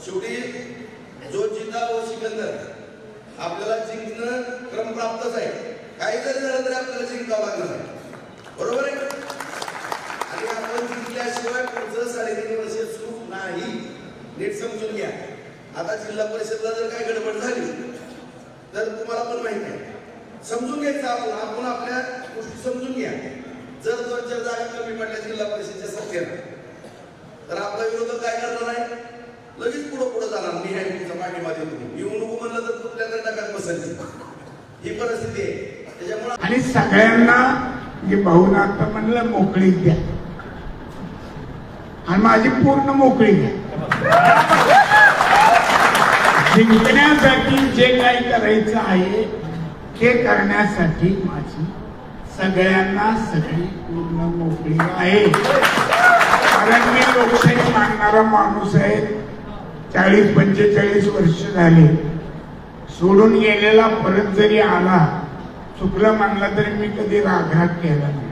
शेवटी जो जिंदा वो सिकंदर, आपल्याला जिंकणं क्रमप्राप्तच आहे. काही जरी झालं तरी आपल्याला जिंकावं लागणार आहे, बरोबर आहे. आणि आपण जिंकल्याशिवाय पुढचं 3.5 वर्ष सुरू नाही. नीट समजून घ्या. आता जिल्हा परिषदला जर काही गडबड झाली तर तुम्हाला पण माहिती आहे, समजून घ्यायचं. आपण आपल्या गोष्टी समजून घ्या. जर 2-4 जागा कमी पडल्या जिल्हा परिषदेच्या सत्तेला, तर आपला विरोधक काय करणार आहे? लगेच पुढे जाणार. मी आहे तुमच्या पाठीमागे, तुम्ही येऊ नको म्हणलं तर कुठल्या टाकात बसायची ही परिस्थिती आहे. त्याच्यामुळे आणि सगळ्यांना जे भाऊन आता म्हणलं मोकळी द्या, आणि माझी पूर्ण मोकळी द्या. जिंकण्यासाठी जे काही करायचं आहे ते करण्यासाठी माझी सगळ्यांना सगळी पूर्ण मोकळी आहे. कारण मी लोकशाही मानणारा माणूस आहे. 40-45 वर्ष झाले. सोडून गेलेला परत जरी आला, चुकलं म्हणला तरी मी कधी रागराग केला नाही.